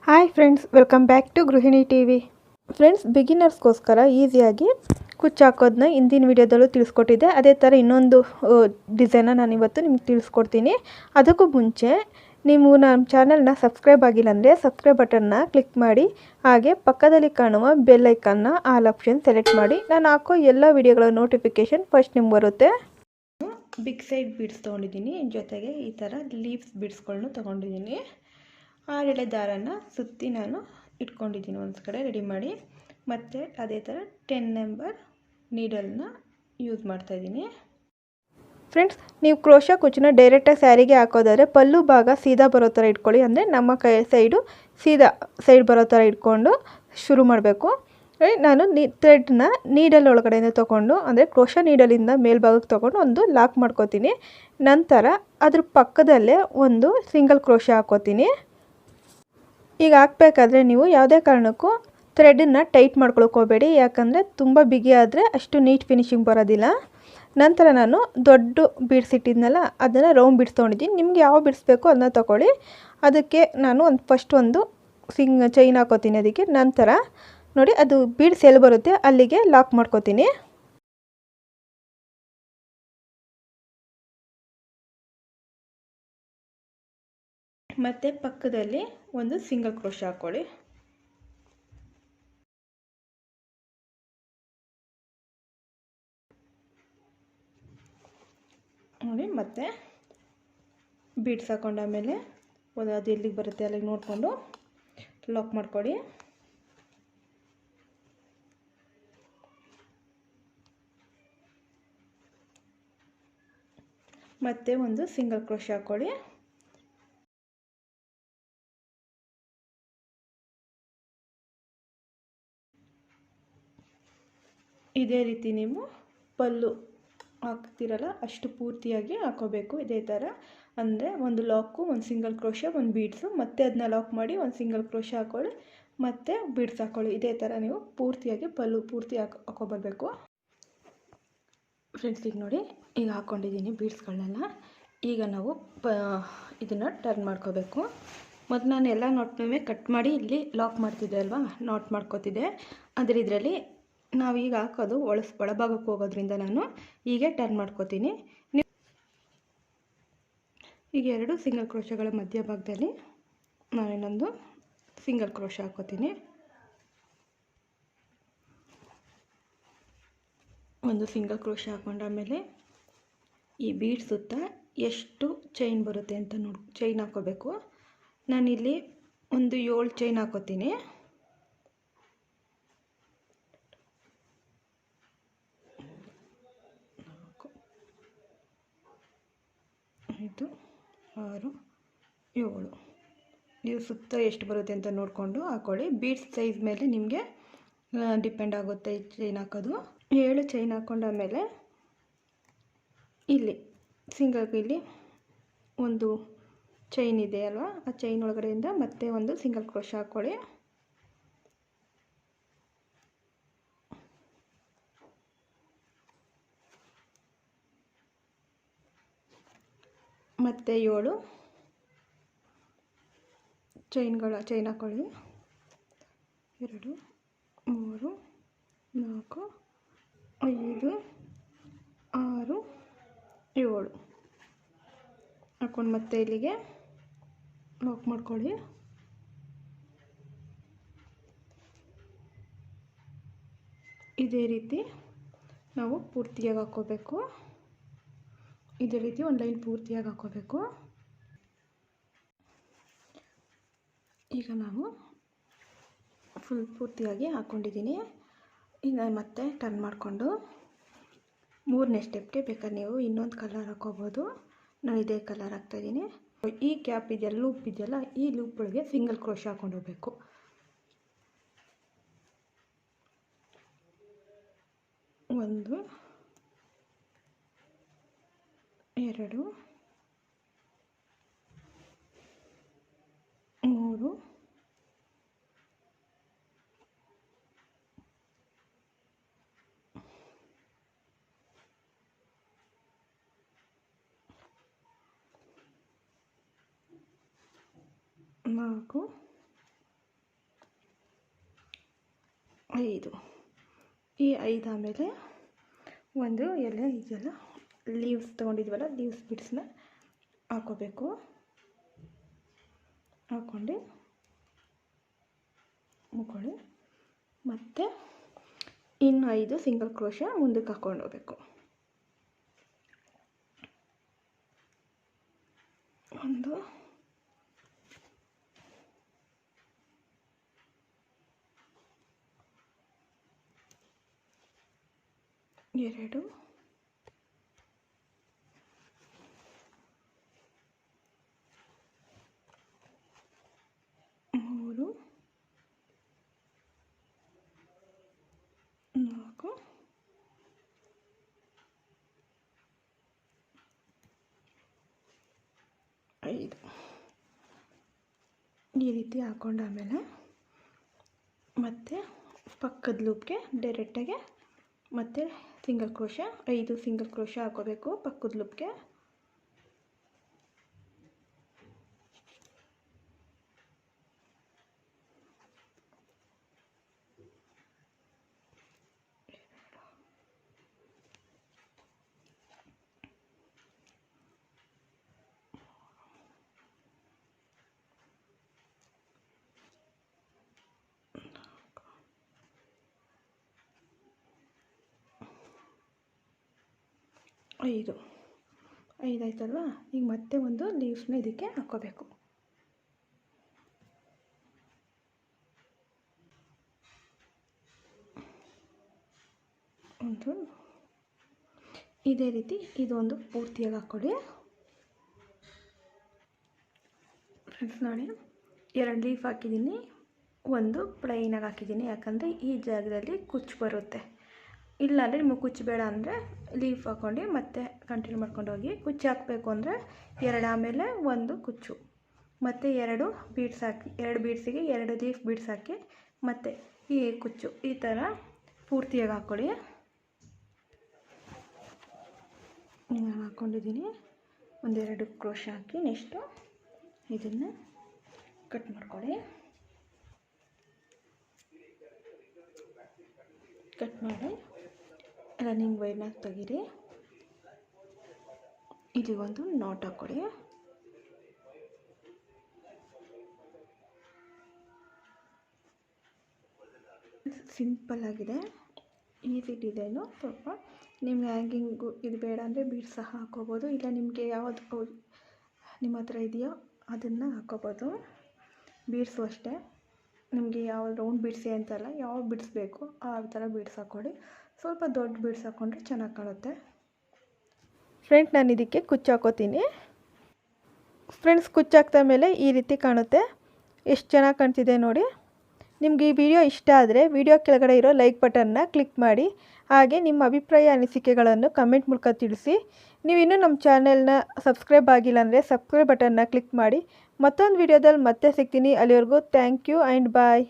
Hi friends, welcome back to Gruhini TV. Friends, ಬಿಗಿನರ್ಸ್ಗೋಸ್ಕರ ಈಸಿಯಾಗಿ ಕುಚ್ಚು ಹಾಕೋದನ್ನ ಹಿಂದಿನ ವಿಡಿಯೋದಲ್ಲೂ ತಿಳಿಸ್ಕೊಟ್ಟಿದ್ದೆ. ಅದೇ ಥರ ಇನ್ನೊಂದು ಡಿಸೈನ ನಾನು ಇವತ್ತು ನಿಮ್ಗೆ ತಿಳಿಸ್ಕೊಡ್ತೀನಿ. ಅದಕ್ಕೂ ಮುಂಚೆ ನೀವು ನಮ್ಮ ಚಾನಲ್ನ ಸಬ್ಸ್ಕ್ರೈಬ್ ಆಗಿಲ್ಲ ಅಂದರೆ ಸಬ್ಸ್ಕ್ರೈಬ್ ಬಟನ್ನ ಕ್ಲಿಕ್ ಮಾಡಿ, ಹಾಗೆ ಪಕ್ಕದಲ್ಲಿ ಕಾಣುವ ಬೆಲ್ ಐಕನ್ನ ಆಲ್ ಆಪ್ಷನ್ ಸೆಲೆಕ್ಟ್ ಮಾಡಿ. ನಾನು ಹಾಕೋ ಎಲ್ಲ ವಿಡಿಯೋಗಳ ನೋಟಿಫಿಕೇಷನ್ ಫಸ್ಟ್ ನಿಮ್ಗೆ ಬರುತ್ತೆ. ಬಿಗ್ ಸೈಡ್ ಬೀಡ್ಸ್ ತೊಗೊಂಡಿದ್ದೀನಿ, ಜೊತೆಗೆ ಈ ಥರ ಲೀವ್ಸ್ ಬೀಡ್ಸ್ಗಳನ್ನೂ ತೊಗೊಂಡಿದ್ದೀನಿ. 6 ಎಳೆ ದಾರನ ಸುತ್ತಿ ನಾನು ಇಟ್ಕೊಂಡಿದ್ದೀನಿ ಒಂದು ಕಡೆ ರೆಡಿ ಮಾಡಿ. ಮತ್ತು ಅದೇ ಥರ 10 ನಂಬರ್ ನೀಡಲ್ನ ಯೂಸ್ ಮಾಡ್ತಾಯಿದ್ದೀನಿ. ಫ್ರೆಂಡ್ಸ್, ನೀವು ಕ್ರೋಶಾ ಕುಚ್ಚನ್ನ ಡೈರೆಕ್ಟಾಗಿ ಸ್ಯಾರಿಗೆ ಹಾಕೋದಾದರೆ ಪಲ್ಲು ಭಾಗ ಸೀದಾ ಬರೋ ಥರ ಇಟ್ಕೊಳ್ಳಿ. ಅಂದರೆ ನಮ್ಮ ಕೈ ಸೈಡು ಸೀದಾ ಸೈಡ್ ಬರೋ ಥರ ಇಟ್ಕೊಂಡು ಶುರು ಮಾಡಬೇಕು. ನಾನು ಥ್ರೆಡ್ನ ನೀಡಲ್ ಒಳಗಡೆಯಿಂದ ತೊಗೊಂಡು, ಅಂದರೆ ಕ್ರೋಶಾ ನೀಡಲಿಂದ ಮೇಲ್ಭಾಗಕ್ಕೆ ತೊಗೊಂಡು ಒಂದು ಲಾಕ್ ಮಾಡ್ಕೋತೀನಿ. ನಂತರ ಅದ್ರ ಪಕ್ಕದಲ್ಲೇ ಒಂದು ಸಿಂಗಲ್ ಕ್ರೋಶಾ ಹಾಕೋತೀನಿ. ಈಗ ಹಾಕಬೇಕಾದ್ರೆ ನೀವು ಯಾವುದೇ ಕಾರಣಕ್ಕೂ ಥ್ರೆಡನ್ನು ಟೈಟ್ ಮಾಡ್ಕೊಳಕ್ಕೆ ಹೋಗಬೇಡಿ, ಯಾಕಂದರೆ ತುಂಬ ಬಿಗಿ ಆದರೆ ಅಷ್ಟು ನೀಟ್ ಫಿನಿಶಿಂಗ್ ಬರೋದಿಲ್ಲ. ನಂತರ ನಾನು ದೊಡ್ಡ ಬೀಡ್ಸ್ ಇಟ್ಟಿದ್ನಲ್ಲ, ಅದನ್ನು ರೌಂಡ್ ಬೀಡ್ಸ್ ತೊಗೊಂಡಿದ್ದೀನಿ. ನಿಮ್ಗೆ ಯಾವ ಬೀಡ್ಸ್ ಬೇಕೋ ಅದನ್ನ ತೊಗೊಳ್ಳಿ. ಅದಕ್ಕೆ ನಾನು ಫಸ್ಟ್ ಒಂದು ಚೈನ್ ಹಾಕೋತೀನಿ. ಅದಕ್ಕೆ ನಂತರ ನೋಡಿ, ಅದು ಬೀಡ್ಸ್ ಎಲ್ಲಿ ಬರುತ್ತೆ ಅಲ್ಲಿಗೆ ಲಾಕ್ ಮಾಡ್ಕೋತೀನಿ. ಮತ್ತು ಪಕ್ಕದಲ್ಲಿ ಒಂದು ಸಿಂಗಲ್ ಕ್ರೋಶಾ ಹಾಕ್ಕೊಳ್ಳಿ. ನೋಡಿ, ಮತ್ತು ಬೀಡ್ಸ್ ಹಾಕೊಂಡಾಮೇಲೆ ಅದು ಎಲ್ಲಿಗೆ ಬರುತ್ತೆ ಅಲ್ಲಿಗೆ ನೋಡಿಕೊಂಡು ಲಾಕ್ ಮಾಡ್ಕೊಳ್ಳಿ. ಮತ್ತು ಒಂದು ಸಿಂಗಲ್ ಕ್ರೋಶಾ ಹಾಕ್ಕೊಳ್ಳಿ. ಇದೇ ರೀತಿ ನೀವು ಪಲ್ಲು ಹಾಕ್ತಿರಲ್ಲ ಅಷ್ಟು ಪೂರ್ತಿಯಾಗಿ ಹಾಕೋಬೇಕು. ಇದೇ ಥರ ಅಂದರೆ ಒಂದು ಲಾಕು, ಒಂದು ಸಿಂಗಲ್ ಕ್ರೋಶಾ, ಒಂದು ಬೀಡ್ಸು, ಮತ್ತೆ ಅದನ್ನ ಲಾಕ್ ಮಾಡಿ ಒಂದು ಸಿಂಗಲ್ ಕ್ರೋಶಾ ಹಾಕ್ಕೊಳ್ಳಿ, ಮತ್ತು ಬೀಡ್ಸ್ ಹಾಕ್ಕೊಳ್ಳಿ. ಇದೇ ಥರ ನೀವು ಪೂರ್ತಿಯಾಗಿ ಪಲ್ಲು ಪೂರ್ತಿ ಹಾಕೋಬರ್ಬೇಕು. ಫ್ರೆಂಡ್ಸ್, ಈಗ ನೋಡಿ, ಈಗ ಹಾಕ್ಕೊಂಡಿದ್ದೀನಿ ಬೀಡ್ಸ್ಗಳನ್ನೆಲ್ಲ. ಈಗ ನಾವು ಇದನ್ನು ಟರ್ನ್ ಮಾಡ್ಕೋಬೇಕು. ಮತ್ತು ನಾನು ಎಲ್ಲ ನಾಟ್ನೂ ಕಟ್ ಮಾಡಿ ಇಲ್ಲಿ ಲಾಕ್ ಮಾಡ್ತಿದ್ದೆ ಅಲ್ವಾ, ನಾಟ್ ಮಾಡ್ಕೋತಿದ್ದೆ. ಆದರೆ ಇದರಲ್ಲಿ ನಾವೀಗ ಹಾಕೋದು ಒಳಭಾಗಕ್ಕೆ ಹೋಗೋದ್ರಿಂದ ನಾನು ಹೀಗೆ ಟರ್ನ್ ಮಾಡ್ಕೋತೀನಿ. ಈಗ 2 ಸಿಂಗಲ್ ಕ್ರೋಶಗಳ ಮಧ್ಯಭಾಗದಲ್ಲಿ ನಾನು ಇನ್ನೊಂದು ಸಿಂಗಲ್ ಕ್ರೋಶಾ ಹಾಕೋತೀನಿ. ಒಂದು ಸಿಂಗಲ್ ಕ್ರೋಶಾ ಹಾಕೊಂಡಾಮೇಲೆ ಈ ಬೀಡ್ ಸುತ್ತ ಎಷ್ಟು ಚೈನ್ ಬರುತ್ತೆ ಅಂತ ಚೈನ್ ಹಾಕೋಬೇಕು. ನಾನಿಲ್ಲಿ ಒಂದು 7 ಚೈನ್ ಹಾಕೋತೀನಿ. 5, 6, 7 ನೀವು ಸುತ್ತ ಎಷ್ಟು ಬರುತ್ತೆ ಅಂತ ನೋಡಿಕೊಂಡು ಹಾಕ್ಕೊಳ್ಳಿ. ಬೀಡ್ಸ್ ಸೈಜ್ ಮೇಲೆ ನಿಮಗೆ ಡಿಪೆಂಡ್ ಆಗುತ್ತೆ ಚೈನ್ ಹಾಕೋದು. 7 ಚೈನ್ ಹಾಕ್ಕೊಂಡಾಮೇಲೆ ಇಲ್ಲಿ ಇಲ್ಲಿ ಒಂದು ಚೈನ್ ಇದೆ ಅಲ್ವಾ, ಆ ಚೈನ್ ಒಳಗಡೆಯಿಂದ ಮತ್ತೆ ಒಂದು ಸಿಂಗಲ್ ಕ್ರೋಶಾ ಹಾಕ್ಕೊಳ್ಳಿ. ಮತ್ತು 7 ಚೈನ್ ಹಾಕ್ಕೊಳ್ಳಿ. 2, 3, 4, 5, 6, 7 ಹಾಕ್ಕೊಂಡು ಮತ್ತೆ ಇಲ್ಲಿಗೆ ಲಾಕ್ ಮಾಡ್ಕೊಳ್ಳಿ. ಇದೇ ರೀತಿ ನಾವು ಪೂರ್ತಿಯಾಗಿ ಹಾಕ್ಕೋಬೇಕು. ಇದೇ ರೀತಿ ಒಂದು ಲೈನ್ ಪೂರ್ತಿಯಾಗಿ ಹಾಕ್ಕೋಬೇಕು. ಈಗ ನಾವು ಪೂರ್ತಿಯಾಗಿ ಹಾಕ್ಕೊಂಡಿದ್ದೀನಿ. ಈಗ ಮತ್ತೆ ಟರ್ನ್ ಮಾಡಿಕೊಂಡು 3ನೇ ಸ್ಟೆಪ್ಗೆ ಬೇಕಾದ್ರೆ ನೀವು ಇನ್ನೊಂದು ಕಲರ್ ಹಾಕ್ಕೋಬೋದು. ನಾನು ಇದೇ ಕಲರ್ ಹಾಕ್ತಾಯಿದ್ದೀನಿ. ಈ ಕ್ಯಾಪ್ ಇದೆಯಲ್ಲ, ಲೂಪ್ ಇದೆಯಲ್ಲ, ಈ ಲೂಪ್ ಒಳಗೆ ಸಿಂಗಲ್ ಕ್ರೋಶಾ ಹಾಕ್ಕೊಂಡು ಹೋಗಬೇಕು. 1, 2, 3, 4, 5. ಈ 5 ಆಮೇಲೆ ಒಂದು ಎಲೆ ಇದೆಲ್ಲ ಲೀವ್ಸ್ ತೊಗೊಂಡಿದ್ವಲ್ಲ, ಲೀವ್ಸ್ ಬಿಡ್ಸ್ನ ಹಾಕೋಬೇಕು. ಹಾಕ್ಕೊಂಡು ಮುಕ್ಕೊಳ್ಳಿ. ಮತ್ತು ಇನ್ನು 5 ಸಿಂಗಲ್ ಕ್ರೋಶೆ ಮುಂದಕ್ಕೆ ಹಾಕ್ಕೊಂಡು ಹೋಗ್ಬೇಕು. 1 2 3 4 5 ಈ ರೀತಿ ಹಾಕೊಂಡಾಮೇಲೆ ಮತ್ತೆ ಪಕ್ಕದ ಲೂಪ್ಗೆ ಡೈರೆಕ್ಟಾಗಿ ಮತ್ತೆ ಸಿಂಗಲ್ ಕ್ರೋಶೆ 5 ಸಿಂಗಲ್ ಕ್ರೋಶೆ ಹಾಕೋಬೇಕು ಪಕ್ಕದ ಲೂಪ್ಗೆ. ಐದು ಆಯ್ತಲ್ವ. ಈಗ ಮತ್ತೆ ಒಂದು ಲೀವ್ಸ್ನ ಇದಕ್ಕೆ ಹಾಕೋಬೇಕು. ಒಂದು ಇದೇ ರೀತಿ ಇದೊಂದು ಪೂರ್ತಿಯಾಗಿ ಹಾಕ್ಕೊಳ್ಳಿ ಫ್ರೆಂಡ್ಸ್. ನೋಡಿ 2 ಲೀಫ್ ಹಾಕಿದ್ದೀನಿ, ಒಂದು ಪ್ಲೈನಾಗಿ ಹಾಕಿದ್ದೀನಿ, ಯಾಕಂದರೆ ಈ ಜಾಗದಲ್ಲಿ ಕುಚ್ಚು ಬರುತ್ತೆ. ಇಲ್ಲಾಂದರೆ ನಿಮಗೆ ಕುಚ್ಚು ಬೇಡ ಅಂದರೆ ಲೀಫ್ ಹಾಕ್ಕೊಂಡು ಮತ್ತೆ ಕಂಟಿನ್ಯೂ ಮಾಡ್ಕೊಂಡು ಹೋಗಿ. ಕುಚ್ಚು ಹಾಕಬೇಕು ಅಂದರೆ 2 ಆಮೇಲೆ 1 ಕುಚ್ಚು ಮತ್ತು 2 ಬೀಡ್ಸ್ ಹಾಕಿ, 2 ಬೀಡ್ಸಿಗೆ 2 ಲೀಫ್ ಬೀಡ್ಸ್ ಹಾಕಿ ಮತ್ತು ಈ ಕುಚ್ಚು ಈ ಥರ ಪೂರ್ತಿಯಾಗಿ ಹಾಕ್ಕೊಳ್ಳಿ. ನಾನು ಹಾಕ್ಕೊಂಡಿದ್ದೀನಿ. 1-2 ಕ್ರೋಶೆ ಹಾಕಿ ನೆಕ್ಸ್ಟು ಇದನ್ನು ಕಟ್ ಮಾಡ್ಕೊಳ್ಳಿ. ಕಟ್ ಮಾಡಿ ರನ್ನಿಂಗ್ ವೈರ್ನ ತೆಗೀರಿ. ಇಲ್ಲಿ ಒಂದು ನಾಟ್ ಹಾಕ್ಕೊಳ್ಳಿ. ಸಿಂಪಲ್ ಆಗಿದೆ, ಈಸಿ ಡಿಸೈನು. ಸ್ವಲ್ಪ ನಿಮ್ಗೆ ಹ್ಯಾಂಗಿಂಗು ಇದು ಬೇಡ ಅಂದರೆ ಬೀಡ್ಸ್ ಸಹ ಹಾಕ್ಕೋಬೋದು, ಇಲ್ಲ ನಿಮಗೆ ಯಾವುದು ನಿಮ್ಮ ಹತ್ರ ಇದೆಯೋ ಅದನ್ನು ಹಾಕ್ಕೋಬೋದು. ಬೀಡ್ಸು ಅಷ್ಟೇ, ನಿಮಗೆ ಯಾವ ರೌಂಡ್ ಬೀಡ್ಸೆ ಅಂತಲ್ಲ, ಯಾವ ಬೀಡ್ಸ್ ಬೇಕು ಆ ಥರ ಬೀಡ್ಸ್ ಹಾಕ್ಕೊಳ್ಳಿ. ಸ್ವಲ್ಪ ದೊಡ್ಡ ಬೀಡ್ಸ್ ಹಾಕ್ಕೊಂಡ್ರೆ ಚೆನ್ನಾಗಿ ಕಾಣುತ್ತೆ. ಫ್ರೆಂಡ್ಸ್ ನಾನು ಇದಕ್ಕೆ ಕುಚ್ಚು ಹಾಕೋತೀನಿ. ಫ್ರೆಂಡ್ಸ್ ಕುಚ್ಚು ಹಾಕ್ದ ಮೇಲೆ ಈ ರೀತಿ ಕಾಣುತ್ತೆ. ಎಷ್ಟು ಚೆನ್ನಾಗಿ ಕಾಣ್ತಿದೆ ನೋಡಿ. ನಿಮಗೆ ಈ ವಿಡಿಯೋ ಇಷ್ಟ ಆದರೆ ವಿಡಿಯೋ ಕೆಳಗಡೆ ಇರೋ ಲೈಕ್ ಬಟನ್ನ ಕ್ಲಿಕ್ ಮಾಡಿ. ಹಾಗೆ ನಿಮ್ಮ ಅಭಿಪ್ರಾಯ ಅನಿಸಿಕೆಗಳನ್ನು ಕಮೆಂಟ್ ಮೂಲಕ ತಿಳಿಸಿ. ನೀವಿನ್ನೂ ನಮ್ಮ ಚಾನೆಲ್ನ ಸಬ್ಸ್ಕ್ರೈಬ್ ಆಗಿಲ್ಲ ಅಂದರೆ ಸಬ್ಸ್ಕ್ರೈಬ್ ಬಟನ್ನ ಕ್ಲಿಕ್ ಮಾಡಿ. ಮತ್ತೊಂದು ವಿಡಿಯೋದಲ್ಲಿ ಮತ್ತೆ ಸಿಗ್ತೀನಿ. ಅಲ್ಲಿವರೆಗೂ ಥ್ಯಾಂಕ್ ಯು ಆ್ಯಂಡ್ ಬಾಯ್.